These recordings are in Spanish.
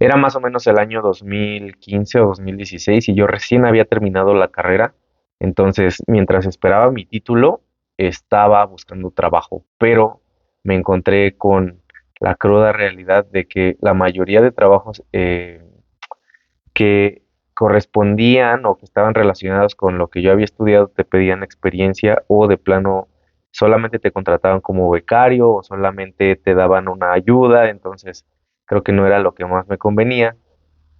Era más o menos el año 2015 o 2016 y yo recién había terminado la carrera. Entonces, mientras esperaba mi título, estaba buscando trabajo, pero me encontré con la cruda realidad de que la mayoría de trabajos que correspondían o que estaban relacionados con lo que yo había estudiado te pedían experiencia o de plano solamente te contrataban como becario o solamente te daban una ayuda, entonces creo que no era lo que más me convenía.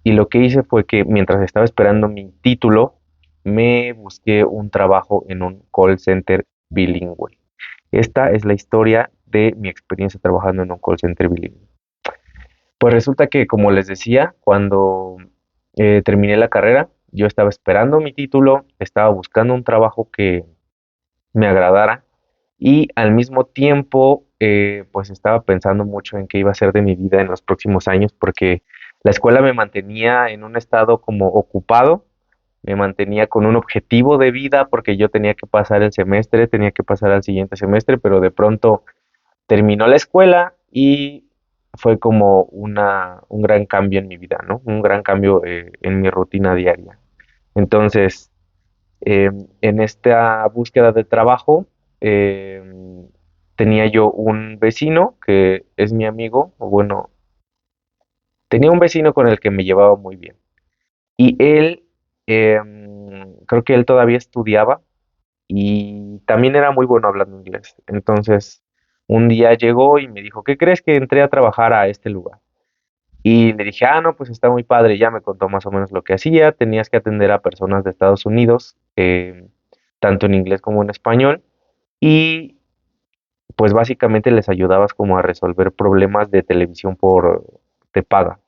Y lo que hice fue que mientras estaba esperando mi título, me busqué un trabajo en un call center bilingüe. Esta es la historia de mi experiencia trabajando en un call center bilingüe. Pues resulta que, como les decía, cuando terminé la carrera, yo estaba esperando mi título, estaba buscando un trabajo que me agradara y al mismo tiempo, pues estaba pensando mucho en qué iba a ser de mi vida en los próximos años porque la escuela me mantenía en un estado como ocupado, me mantenía con un objetivo de vida porque yo tenía que pasar el semestre, tenía que pasar al siguiente semestre, pero de pronto terminó la escuela y fue como un gran cambio en mi vida, ¿no? Un gran cambio en mi rutina diaria. Entonces, eh, en esta búsqueda de trabajo, eh, tenía yo un vecino que es mi amigo, o bueno, tenía un vecino con el que me llevaba muy bien. Y él, creo que él todavía estudiaba y también era muy bueno hablando inglés. Entonces, un día llegó y me dijo, ¿qué crees que entré a trabajar a este lugar? Y le dije, ah, no, pues está muy padre, ya me contó más o menos lo que hacía, tenías que atender a personas de Estados Unidos, tanto en inglés como en español, y pues básicamente les ayudabas como a resolver problemas de televisión por te paga.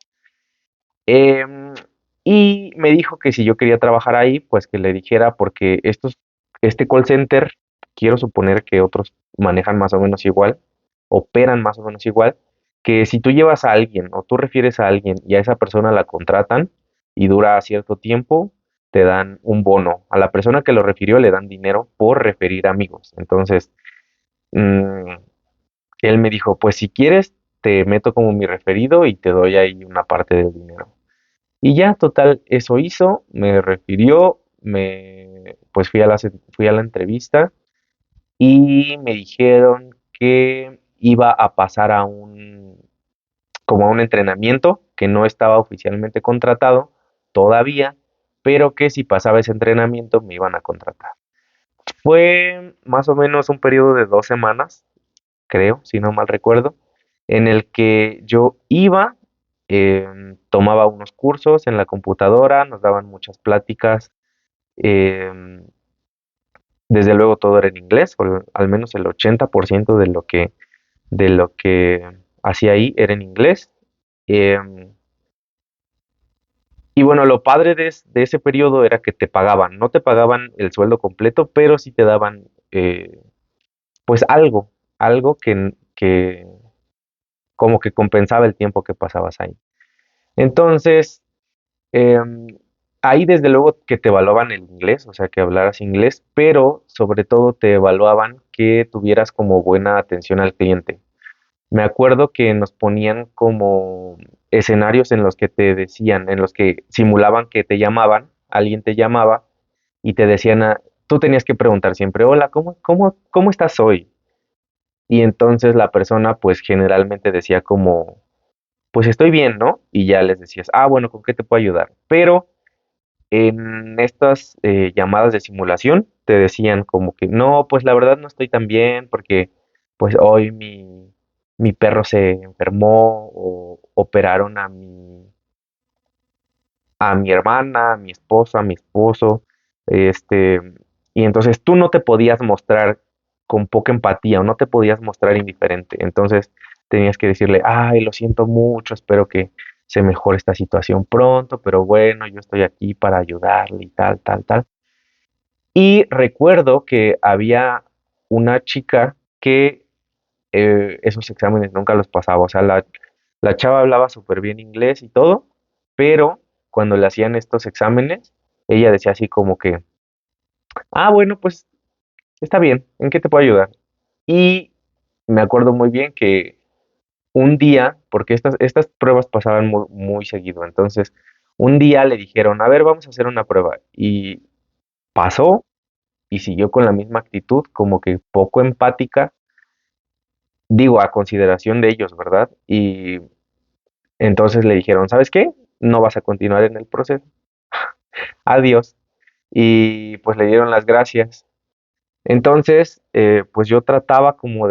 Em, y me dijo que si yo quería trabajar ahí, pues que le dijera, porque este call center, quiero suponer que otros manejan más o menos igual, operan más o menos igual, que si tú llevas a alguien o tú refieres a alguien y a esa persona la contratan y dura cierto tiempo, te dan un bono. A la persona que lo refirió le dan dinero por referir amigos. Entonces, mm, él me dijo, pues si quieres, te meto como mi referido y te doy ahí una parte del dinero. Y ya, total, eso hizo, me refirió, pues fui a la entrevista y me dijeron que iba a pasar como a un entrenamiento, que no estaba oficialmente contratado todavía, pero que si pasaba ese entrenamiento me iban a contratar. Fue más o menos un periodo de 2 semanas, creo, si no mal recuerdo, en el que yo iba, tomaba unos cursos en la computadora, nos daban muchas pláticas, em, desde luego todo era en inglés, o al menos el 80% de lo que hacía ahí era en inglés. em, y bueno, lo padre de ese periodo era que te pagaban, no te pagaban el sueldo completo, pero sí te daban pues algo que como que compensaba el tiempo que pasabas ahí. Entonces, em, ahí desde luego que te evaluaban el inglés, o sea, que hablaras inglés, pero sobre todo te evaluaban que tuvieras como buena atención al cliente. Me acuerdo que nos ponían como escenarios en los que te decían, en los que simulaban que te llamaban, alguien te llamaba y te decían, tú tenías que preguntar siempre, hola, ¿cómo estás hoy? Y entonces la persona pues generalmente decía como, pues estoy bien, ¿no? Y ya les decías, ah, bueno, ¿con qué te puedo ayudar? Pero en estas llamadas de simulación te decían como que no, pues la verdad no estoy tan bien porque pues hoy mi perro se enfermó o operaron a mi hermana, a mi esposa, a mi esposo, este, y entonces tú no te podías mostrar con poca empatía o no te podías mostrar indiferente. Entonces tenías que decirle, ay, lo siento mucho, espero que se mejore esta situación pronto, pero bueno, yo estoy aquí para ayudarle y tal, tal, tal. Y recuerdo que había una chica que esos exámenes nunca los pasaba, o sea, la chava hablaba súper bien inglés y todo, pero cuando le hacían estos exámenes, ella decía así como que, ah, bueno, pues está bien, ¿en qué te puedo ayudar? Y me acuerdo muy bien que un día, porque estas pruebas pasaban muy, muy seguido, entonces un día le dijeron, a ver, vamos a hacer una prueba. Y pasó y siguió con la misma actitud, como que poco empática, digo, a consideración de ellos, ¿verdad? Y entonces le dijeron, ¿sabes qué? No vas a continuar en el proceso. Adiós. Y pues le dieron las gracias. Entonces, pues yo trataba como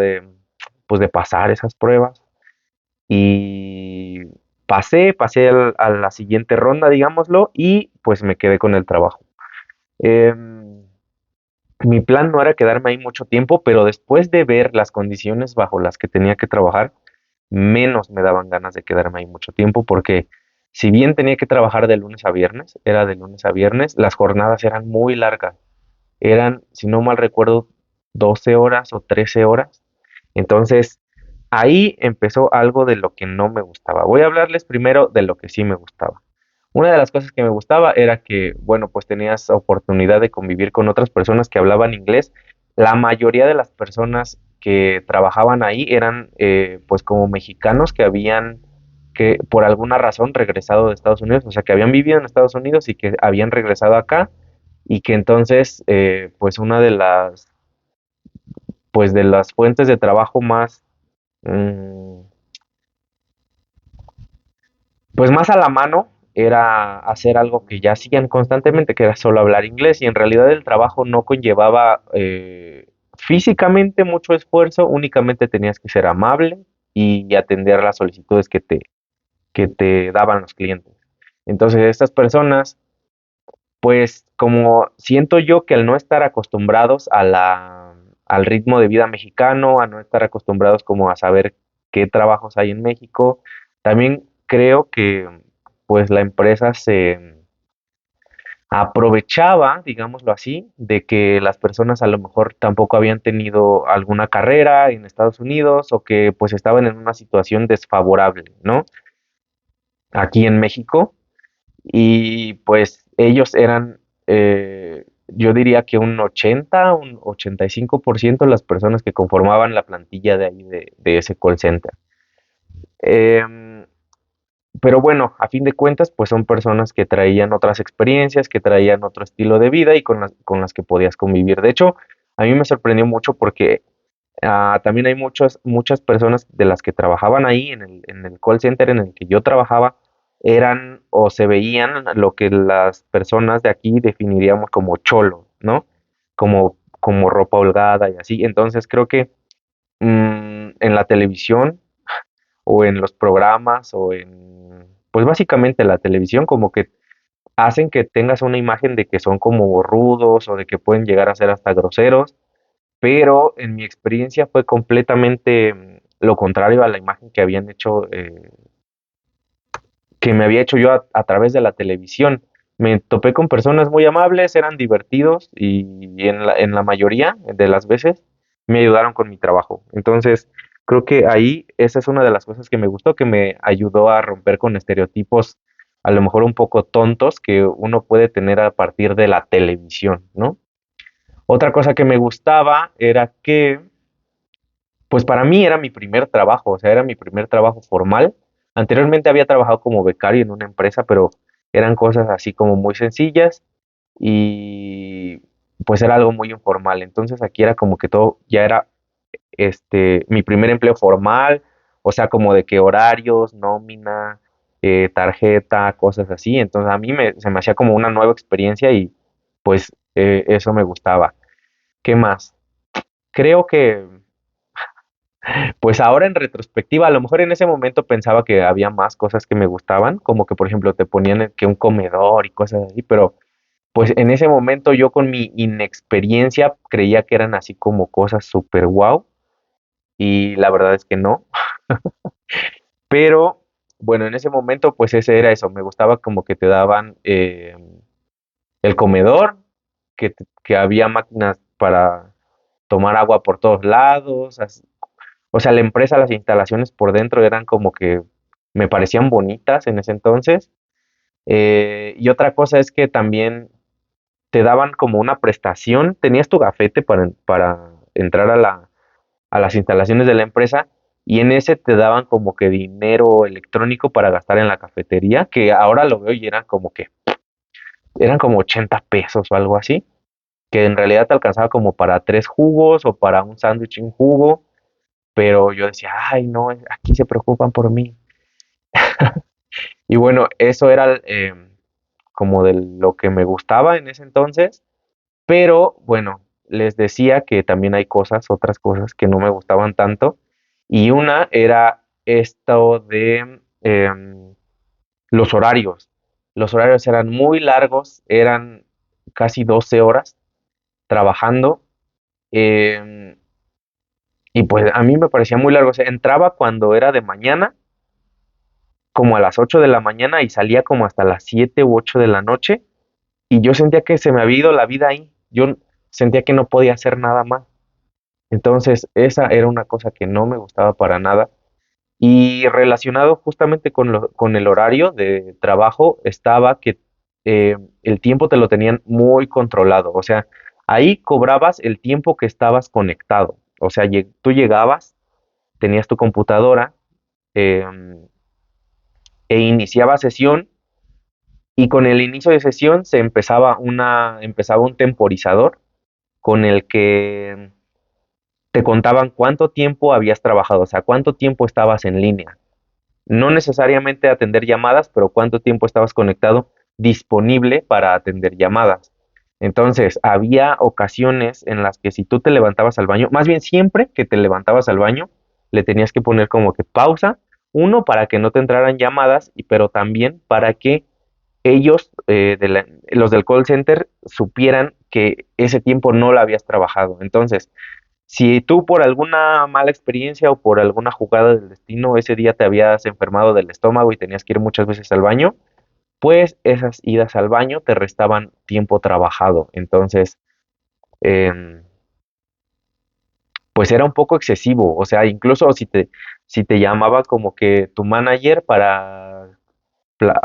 pues de pasar esas pruebas y pasé a la siguiente ronda, digámoslo, y pues me quedé con el trabajo. Em, Mi plan no era quedarme ahí mucho tiempo, pero después de ver las condiciones bajo las que tenía que trabajar, menos me daban ganas de quedarme ahí mucho tiempo porque si bien tenía que trabajar de lunes a viernes, era de lunes a viernes, las jornadas eran muy largas. Eran, si no mal recuerdo, 12 horas o 13 horas. Entonces, ahí empezó algo de lo que no me gustaba. Voy a hablarles primero de lo que sí me gustaba. Una de las cosas que me gustaba era que, bueno, pues tenías oportunidad de convivir con otras personas que hablaban inglés. La mayoría de las personas que trabajaban ahí eran, pues, como mexicanos que habían, que por alguna razón regresado de Estados Unidos, o sea, que habían vivido en Estados Unidos y que habían regresado acá y que entonces, pues, una de pues, de las fuentes de trabajo más, mm, pues más a la mano era hacer algo que ya hacían constantemente, que era solo hablar inglés, y en realidad el trabajo no conllevaba físicamente mucho esfuerzo, únicamente tenías que ser amable y atender las solicitudes que te daban los clientes. Entonces, estas personas, pues como siento yo que al no estar acostumbrados al ritmo de vida mexicano, a no estar acostumbrados como a saber qué trabajos hay en México, también creo que pues la empresa se aprovechaba, digámoslo así, de que las personas a lo mejor tampoco habían tenido alguna carrera en Estados Unidos o que pues estaban en una situación desfavorable, ¿no? Aquí en México y pues ellos eran, yo diría que un 85% las personas que conformaban la plantilla de ahí de ese call center. Em, pero bueno, a fin de cuentas, pues son personas que traían otras experiencias, que traían otro estilo de vida y con las que podías convivir. De hecho, a mí me sorprendió mucho porque también hay muchas personas de las que trabajaban ahí en el call center en el que yo trabajaba, eran o se veían lo que las personas de aquí definiríamos como cholo, ¿no? Como ropa holgada y así. Entonces creo que en la televisión o en los programas pues básicamente la televisión como que hacen que tengas una imagen de que son como rudos o de que pueden llegar a ser hasta groseros, pero en mi experiencia fue completamente lo contrario a la imagen que habían hecho, que me había hecho yo a través de la televisión. Me topé con personas muy amables, eran divertidos y en la mayoría de las veces me ayudaron con mi trabajo. Entonces, creo que ahí esa es una de las cosas que me gustó, que me ayudó a romper con estereotipos a lo mejor un poco tontos que uno puede tener a partir de la televisión, ¿no? Otra cosa que me gustaba era que pues para mí era mi primer trabajo, o sea, era mi primer trabajo formal. Anteriormente había trabajado como becario en una empresa, pero eran cosas así como muy sencillas y pues era algo muy informal. Entonces aquí era como que todo ya era mi primer empleo formal, o sea, como de que horarios, nómina, tarjeta, cosas así. Entonces se me hacía como una nueva experiencia y pues eso me gustaba. ¿Qué más? Creo que pues ahora en retrospectiva, a lo mejor en ese momento pensaba que había más cosas que me gustaban, como que por ejemplo te ponían que un comedor y cosas así, pero pues en ese momento yo con mi inexperiencia creía que eran así como cosas súper guau y la verdad es que no, pero bueno, en ese momento pues ese era eso, me gustaba como que te daban el comedor, que había máquinas para tomar agua por todos lados, o sea, la empresa, las instalaciones por dentro eran como que me parecían bonitas en ese entonces. Y otra cosa es que también te daban como una prestación, tenías tu gafete para entrar a las instalaciones de la empresa y en ese te daban como que dinero electrónico para gastar en la cafetería, que ahora lo veo y eran como 80 pesos o algo así, que en realidad te alcanzaba como para tres jugos o para un sándwich y un jugo, pero yo decía, ay, no, aquí se preocupan por mí. Y bueno, eso era como de lo que me gustaba en ese entonces, pero bueno, les decía que también hay cosas, otras cosas que no me gustaban tanto, y una era esto de los horarios. Los horarios eran muy largos, eran casi 12 horas trabajando, em, y pues a mí me parecía muy largo. O sea, entraba cuando era de mañana, como a las 8 de la mañana, y salía como hasta las 7 u 8 de la noche, y yo sentía que se me había ido la vida ahí. Yo sentía que no podía hacer nada más. Entonces, esa era una cosa que no me gustaba para nada. Y relacionado justamente con el horario de trabajo estaba que el tiempo te lo tenían muy controlado. O sea, ahí cobrabas el tiempo que estabas conectado. O sea, tú llegabas, tenías tu computadora em, e iniciaba sesión, y con el inicio de sesión empezaba un temporizador con el que te contaban cuánto tiempo habías trabajado, o sea, cuánto tiempo estabas en línea. No necesariamente atender llamadas, pero cuánto tiempo estabas conectado disponible para atender llamadas. Entonces, había ocasiones en las que si tú te levantabas al baño, más bien siempre que te levantabas al baño, le tenías que poner como que pausa, uno para que no te entraran llamadas, pero también para que ellos, los del call center, supieran que ese tiempo no lo habías trabajado. Entonces, si tú por alguna mala experiencia o por alguna jugada del destino ese día te habías enfermado del estómago y tenías que ir muchas veces al baño, pues esas idas al baño te restaban tiempo trabajado. Entonces, em, pues era un poco excesivo. O sea, incluso si te llamaba como que tu manager para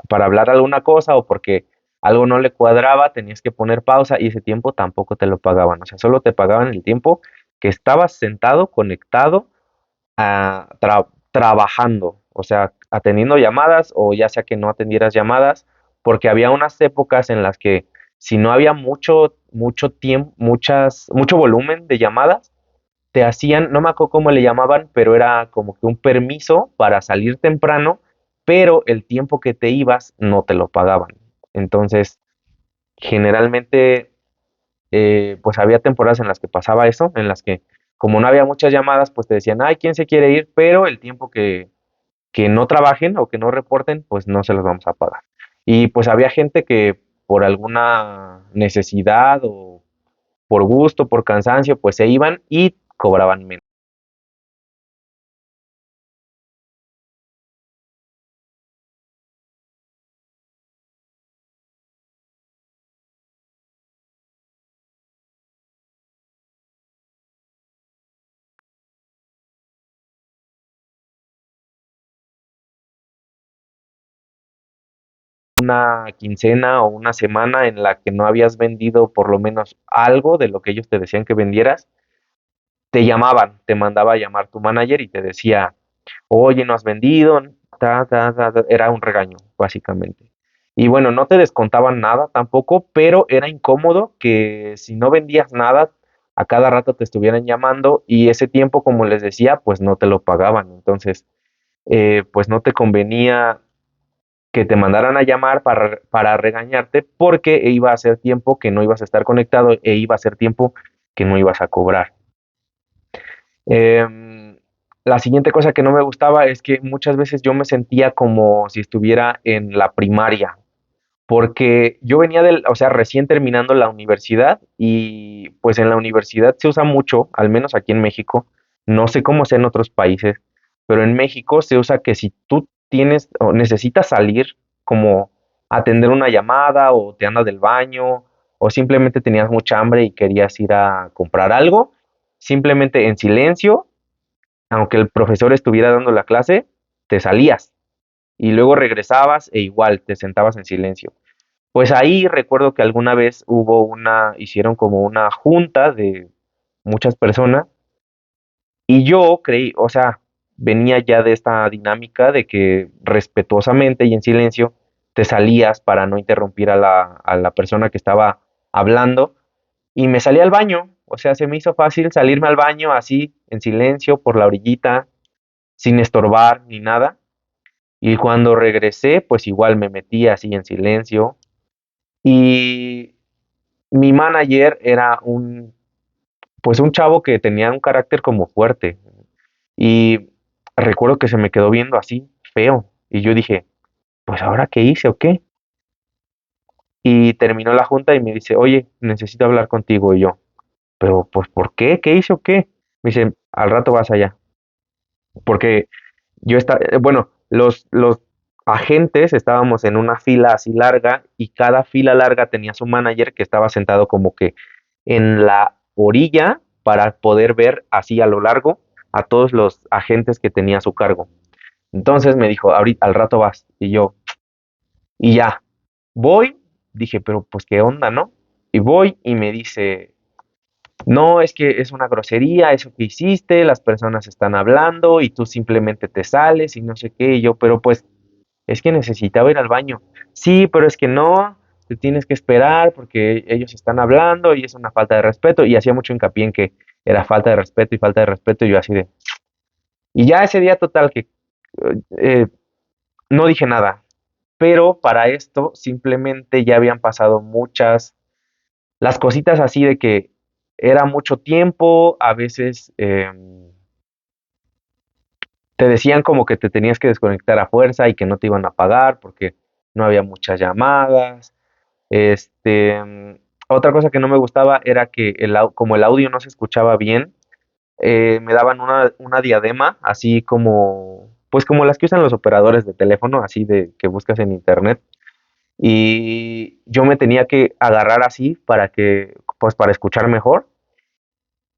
hablar alguna cosa o porque algo no le cuadraba, tenías que poner pausa y ese tiempo tampoco te lo pagaban. O sea, solo te pagaban el tiempo que estabas sentado, conectado, trabajando, o sea, atendiendo llamadas o ya sea que no atendieras llamadas, porque había unas épocas en las que si no había mucho tiempo, mucho volumen de llamadas, te hacían, no me acuerdo cómo le llamaban, pero era como que un permiso para salir temprano, pero el tiempo que te ibas no te lo pagaban. Entonces, generalmente, pues había temporadas en las que pasaba eso, en las que como no había muchas llamadas, pues te decían, ay, ¿quién se quiere ir? Pero el tiempo que no trabajen o que no reporten, pues no se los vamos a pagar. Y pues había gente que por alguna necesidad o por gusto, por cansancio, pues se iban y cobraban menos. Una quincena o una semana en la que no habías vendido por lo menos algo de lo que ellos te decían que vendieras, te llamaban, te mandaba a llamar tu manager y te decía, oye, no has vendido, era un regaño, básicamente. Y bueno, no te descontaban nada tampoco, pero era incómodo que si no vendías nada, a cada rato te estuvieran llamando y ese tiempo, como les decía, pues no te lo pagaban. Entonces, pues no te convenía que te mandaran a llamar para regañarte porque iba a ser tiempo que no ibas a estar conectado e iba a ser tiempo que no ibas a cobrar. Em, la siguiente cosa que no me gustaba es que muchas veces yo me sentía como si estuviera en la primaria, porque yo venía o sea, recién terminando la universidad y pues en la universidad se usa mucho, al menos aquí en México, no sé cómo sea en otros países, pero en México se usa que si tú tienes o necesitas salir como atender una llamada o te andas del baño o simplemente tenías mucha hambre y querías ir a comprar algo, simplemente en silencio, aunque el profesor estuviera dando la clase, te salías y luego regresabas e igual te sentabas en silencio. Pues ahí recuerdo que alguna vez hicieron como una junta de muchas personas y yo creí, o sea, venía ya de esta dinámica de que respetuosamente y en silencio te salías para no interrumpir a la persona que estaba hablando y me salí al baño, o sea, se me hizo fácil salirme al baño así, en silencio, por la orillita, sin estorbar ni nada. Y cuando regresé, pues igual me metí así en silencio. Y mi manager era pues un chavo que tenía un carácter como fuerte. Y recuerdo que se me quedó viendo así, feo. Y yo dije, pues ahora qué hice o qué. Y terminó la junta y me dice, oye, necesito hablar contigo. Y yo, pero pues ¿por qué? ¿Qué hice o qué? Me dice, al rato vas allá. Porque bueno, los agentes estábamos en una fila así larga y cada fila larga tenía su manager que estaba sentado como que en la orilla para poder ver así a lo largo a todos los agentes que tenía a su cargo. Entonces me dijo, ahorita al rato vas. Y yo, y ya, voy, dije, pero pues qué onda, ¿no? Y voy y me dice, no, es que es una grosería eso que hiciste, las personas están hablando y tú simplemente te sales y no sé qué, y yo, pero pues es que necesitaba ir al baño. Sí, pero es que no, te tienes que esperar porque ellos están hablando y es una falta de respeto y hacía mucho hincapié en que era falta de respeto y falta de respeto y yo así de... Y ya ese día total que eh, no dije nada, pero para esto simplemente ya habían pasado las cositas así de que era mucho tiempo, a veces te decían como que te tenías que desconectar a fuerza y que no te iban a pagar porque no había muchas llamadas. Otra cosa que no me gustaba era que como el audio no se escuchaba bien, me daban una diadema, así como, pues como las que usan los operadores de teléfono, así de que buscas en internet. Y yo me tenía que agarrar así pues para escuchar mejor.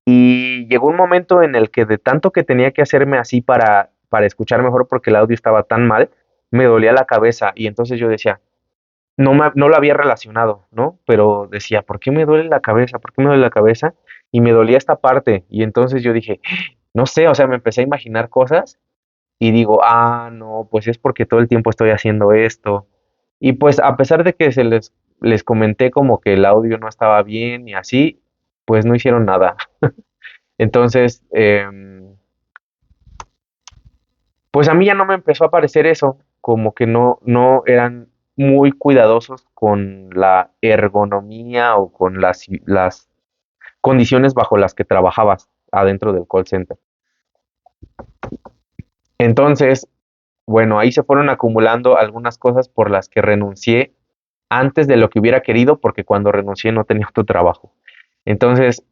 Y llegó un momento en el que de tanto que tenía que hacerme así para escuchar mejor porque el audio estaba tan mal, me dolía la cabeza. Y entonces yo decía, no lo había relacionado, ¿no? Pero decía, ¿por qué me duele la cabeza? ¿Por qué me duele la cabeza? Y me dolía esta parte. Y entonces yo dije, no sé, o sea, me empecé a imaginar cosas y digo, no, pues es porque todo el tiempo estoy haciendo esto. Y pues a pesar de que les comenté como que el audio no estaba bien y así, pues no hicieron nada. Entonces, pues a mí ya no me empezó a parecer eso, como que no eran muy cuidadosos con la ergonomía o con las condiciones bajo las que trabajabas adentro del call center. Entonces, bueno, ahí se fueron acumulando algunas cosas por las que renuncié antes de lo que hubiera querido, porque cuando renuncié no tenía otro trabajo. Entonces,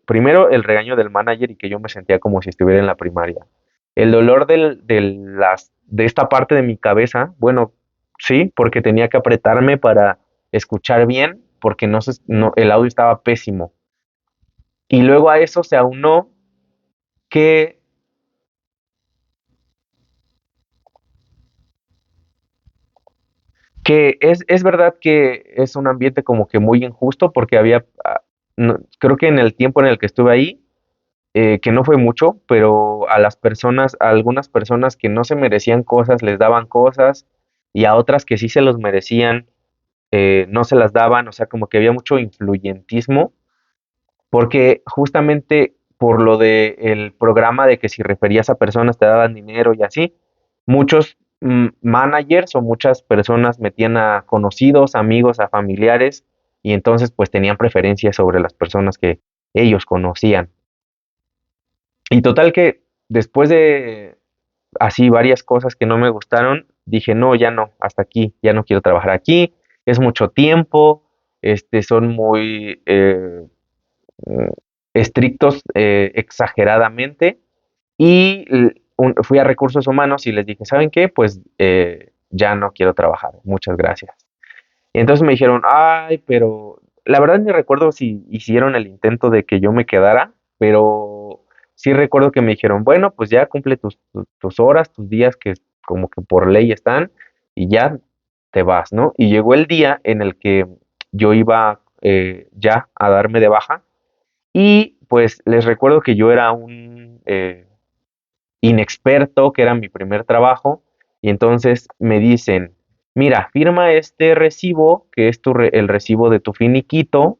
primero el regaño del manager y que yo me sentía como si estuviera en la primaria. El dolor de esta parte de mi cabeza, bueno, sí, porque tenía que apretarme para escuchar bien, porque el audio estaba pésimo. Y luego a eso se aunó que, que es verdad que es un ambiente como que muy injusto, porque creo que en el tiempo en el que estuve ahí, que no fue mucho, pero a algunas personas que no se merecían cosas, les daban cosas, y a otras que sí se los merecían, no se las daban, o sea, como que había mucho influyentismo, porque justamente por lo de el programa de que si referías a personas te daban dinero y así, muchos managers o muchas personas metían a conocidos, amigos, a familiares, y entonces pues tenían preferencia sobre las personas que ellos conocían. Y total que después de así varias cosas que no me gustaron, dije, no, ya no, hasta aquí, ya no quiero trabajar aquí, es mucho tiempo, son muy mm, estrictos exageradamente y fui a recursos humanos y les dije, ¿saben qué? Pues ya no quiero trabajar, muchas gracias. Y entonces me dijeron, ay, pero la verdad ni recuerdo si hicieron el intento de que yo me quedara, pero sí recuerdo que me dijeron, bueno, pues ya cumple tus horas, tus días que como que por ley están y ya te vas, ¿no? Y llegó el día en el que yo iba ya a darme de baja y pues les recuerdo que yo era inexperto, que era mi primer trabajo, y entonces me dicen, mira, firma este recibo, que es el recibo de tu finiquito,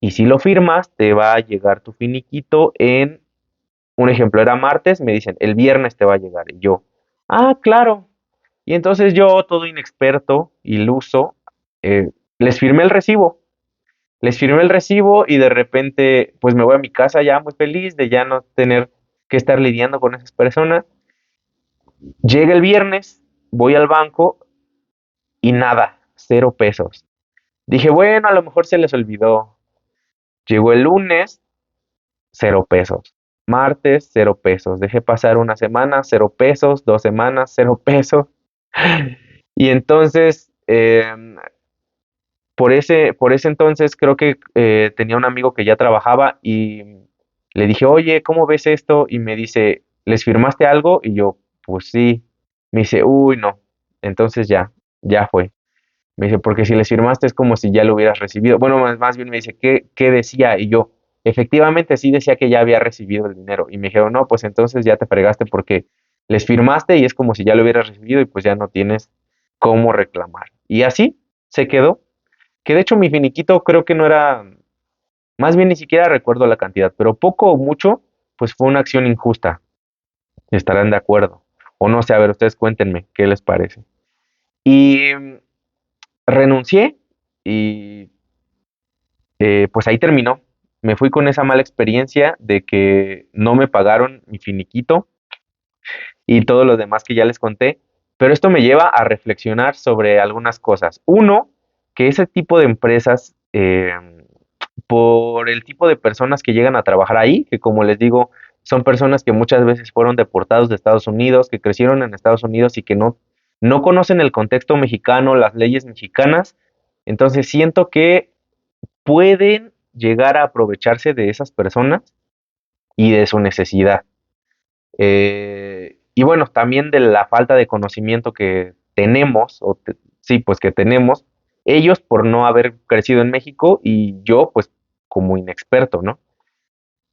y si lo firmas, te va a llegar tu finiquito en, un ejemplo, era martes, me dicen, el viernes te va a llegar, y yo, ah, claro, y entonces yo, todo inexperto, iluso, eh, les firmé el recibo. Les firmé el recibo y de repente, pues me voy a mi casa ya muy feliz de ya no tener que estar lidiando con esas personas. Llega el viernes, voy al banco y nada, 0 pesos. Dije, bueno, a lo mejor se les olvidó. Llegó el lunes, 0 pesos. Martes, 0 pesos. Dejé pasar una semana, 0 pesos. 2 semanas, 0 pesos. Y entonces, por ese entonces creo que tenía un amigo que ya trabajaba y le dije, oye, ¿cómo ves esto? Y me dice, ¿les firmaste algo? Y yo, pues sí. Me dice, uy, no. Entonces ya fue. Me dice, porque si les firmaste es como si ya lo hubieras recibido. Bueno, más bien me dice, ¿qué decía? Y yo, efectivamente sí decía que ya había recibido el dinero. Y me dijeron, no, pues entonces ya te fregaste porque les firmaste y es como si ya lo hubieras recibido y pues ya no tienes cómo reclamar. Y así se quedó. Que de hecho mi finiquito creo que no era, más bien ni siquiera recuerdo la cantidad, pero poco o mucho, pues fue una acción injusta. Estarán de acuerdo. O no sé, a ver, ustedes cuéntenme, ¿qué les parece? Y renuncié y pues ahí terminó. Me fui con esa mala experiencia de que no me pagaron mi finiquito y todo lo demás que ya les conté, pero esto me lleva a reflexionar sobre algunas cosas. Uno, que ese tipo de empresas, por el tipo de personas que llegan a trabajar ahí, que como les digo, son personas que muchas veces fueron deportados de Estados Unidos, que crecieron en Estados Unidos y que no conocen el contexto mexicano, las leyes mexicanas. Entonces siento que pueden llegar a aprovecharse de esas personas y de su necesidad. Y bueno, también de la falta de conocimiento que tenemos, sí, pues que tenemos, ellos por no haber crecido en México y yo pues como inexperto, ¿no?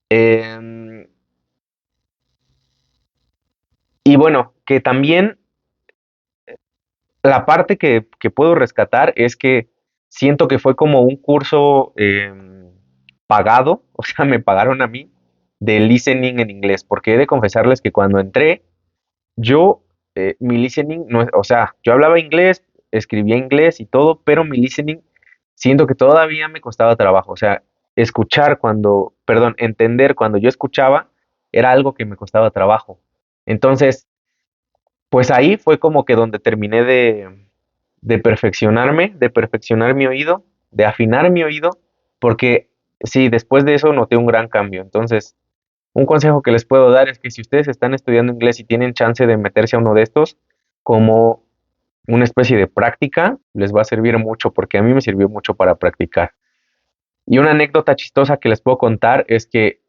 Em, y bueno, que también la parte que puedo rescatar es que siento que fue como un curso pagado, o sea, me pagaron a mí de listening en inglés, porque he de confesarles que cuando entré, yo, mi listening, no, o sea, yo hablaba inglés, escribía inglés y todo, pero mi listening siento que todavía me costaba trabajo, o sea, entender cuando yo escuchaba era algo que me costaba trabajo. Entonces, pues ahí fue como que donde terminé de perfeccionarme, de perfeccionar mi oído, de afinar mi oído, porque sí, después de eso noté un gran cambio. Entonces, un consejo que les puedo dar es que si ustedes están estudiando inglés y tienen chance de meterse a uno de estos, como una especie de práctica, les va a servir mucho, porque a mí me sirvió mucho para practicar. Y una anécdota chistosa que les puedo contar es que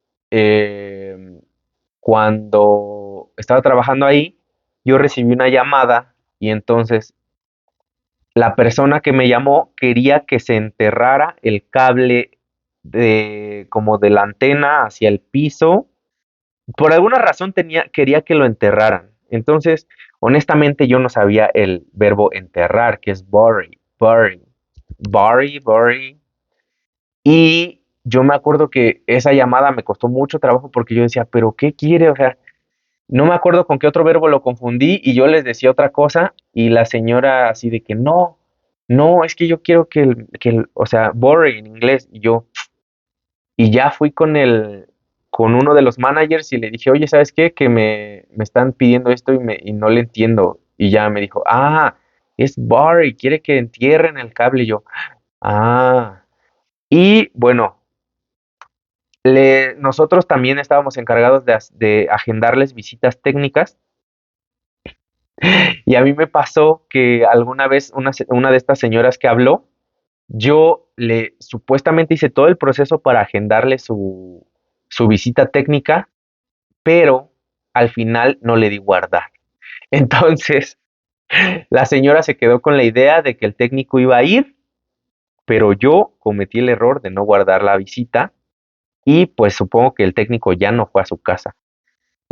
cuando estaba trabajando ahí, yo recibí una llamada y entonces la persona que me llamó quería que se enterrara el cable como de la antena hacia el piso. Por alguna razón quería que lo enterraran. Entonces, honestamente, yo no sabía el verbo enterrar, que es bury. Y yo me acuerdo que esa llamada me costó mucho trabajo porque yo decía, pero ¿qué quiere? O sea, no me acuerdo con qué otro verbo lo confundí y yo les decía otra cosa y la señora así de que no, no, es que yo quiero o sea, bury en inglés y ya fui con uno de los managers y le dije, oye, ¿sabes qué? Que me están pidiendo esto y no le entiendo. Y ya me dijo, ah, es bury, quiere que entierren el cable. Y yo, ah, y bueno, nosotros también estábamos encargados de agendarles visitas técnicas y a mí me pasó que alguna vez una de estas señoras que habló, yo le supuestamente hice todo el proceso para agendarle su visita técnica, pero al final no le di guardar. Entonces, la señora se quedó con la idea de que el técnico iba a ir, pero yo cometí el error de no guardar la visita y pues supongo que el técnico ya no fue a su casa.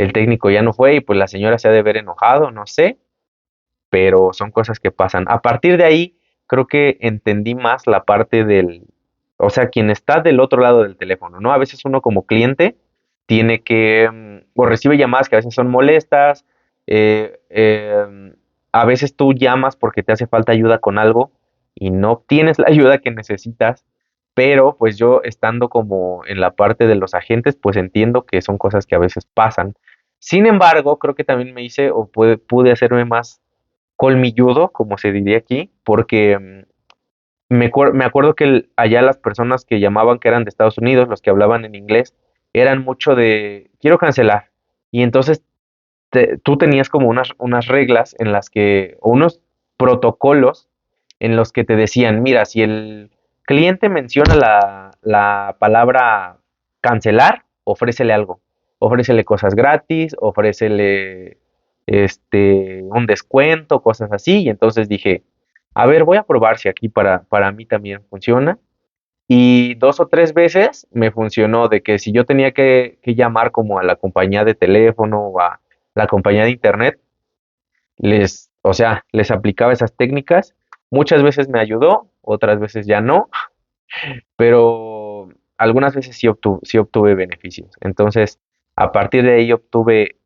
el técnico ya no fue y pues la señora se ha de ver enojado, no sé, pero son cosas que pasan. A partir de ahí, creo que entendí más la parte del, o sea, quien está del otro lado del teléfono, ¿no? A veces uno como cliente tiene que, o recibe llamadas que a veces son molestas, eh, eh, a veces tú llamas porque te hace falta ayuda con algo y no obtienes la ayuda que necesitas, pero pues yo estando como en la parte de los agentes, pues entiendo que son cosas que a veces pasan. Sin embargo, creo que también me hice o pude hacerme más colmilludo, como se diría aquí, porque me acuerdo que allá las personas que llamaban que eran de Estados Unidos, los que hablaban en inglés, eran mucho de, quiero cancelar. Y entonces tú tenías como unas reglas en las que, o unos protocolos en los que te decían, mira, si el cliente menciona la palabra cancelar, ofrécele algo. Ofrécele cosas gratis, ofrécele un descuento, cosas así. Y entonces dije, a ver, voy a probar si aquí para mí también funciona. Y 2 o 3 veces me funcionó de que si yo tenía que llamar como a la compañía de teléfono o a la compañía de internet, o sea, les aplicaba esas técnicas. Muchas veces me ayudó, otras veces ya no, pero algunas veces sí obtuve beneficios. Entonces, a partir de ahí obtuve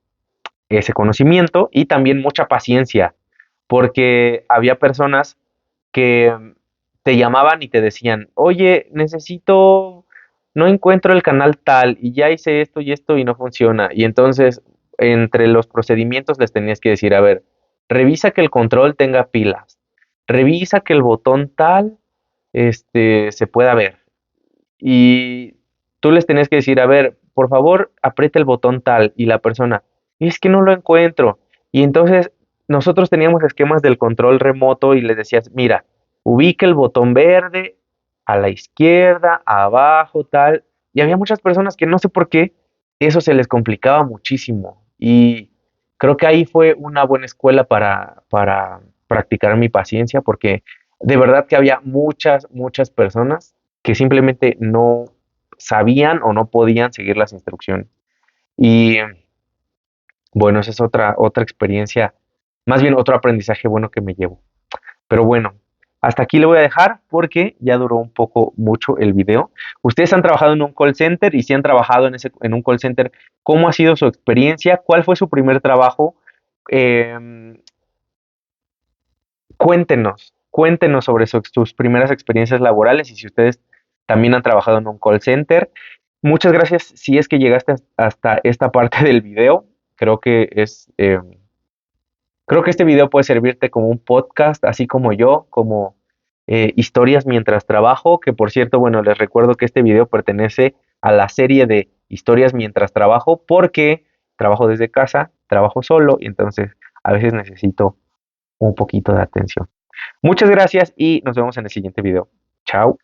ese conocimiento y también mucha paciencia, porque había personas que te llamaban y te decían, oye, no encuentro el canal tal y ya hice esto y esto y no funciona. Y entonces, entre los procedimientos les tenías que decir, a ver, revisa que el control tenga pilas, revisa que el botón tal, se pueda ver. Y tú les tenías que decir, a ver, por favor, aprieta el botón tal. Y la persona, es que no lo encuentro. Y entonces nosotros teníamos esquemas del control remoto y les decías, mira, ubica el botón verde a la izquierda, abajo, tal. Y había muchas personas que no sé por qué eso se les complicaba muchísimo. Y creo que ahí fue una buena escuela para practicar mi paciencia, porque de verdad que había muchas personas que simplemente no sabían o no podían seguir las instrucciones. Y bueno, esa es otra experiencia, más bien otro aprendizaje bueno que me llevo. Pero bueno, hasta aquí le voy a dejar porque ya duró un poco mucho el video. Ustedes han trabajado en un call center y si han trabajado en un call center, ¿cómo ha sido su experiencia? ¿Cuál fue su primer trabajo? Em, cuéntenos sobre sus primeras experiencias laborales y si ustedes también han trabajado en un call center. Muchas gracias si es que llegaste hasta esta parte del video. Creo que creo que este video puede servirte como un podcast, así como yo, como historias mientras trabajo, que por cierto, bueno, les recuerdo que este video pertenece a la serie de historias mientras trabajo porque trabajo desde casa, trabajo solo y entonces a veces necesito un poquito de atención. Muchas gracias y nos vemos en el siguiente video. Chao.